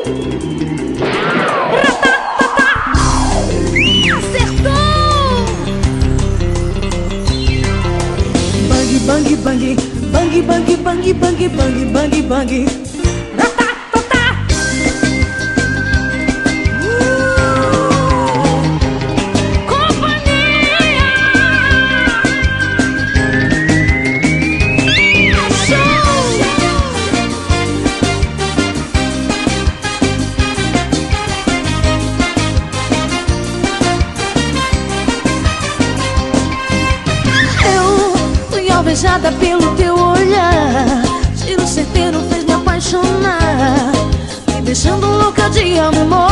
Bang, bang, bang, bang, bang, bang, bang, bang, bang. Alvejada pelo teu olhar, tiro certeiro fez me apaixonar, me deixando louca de amor.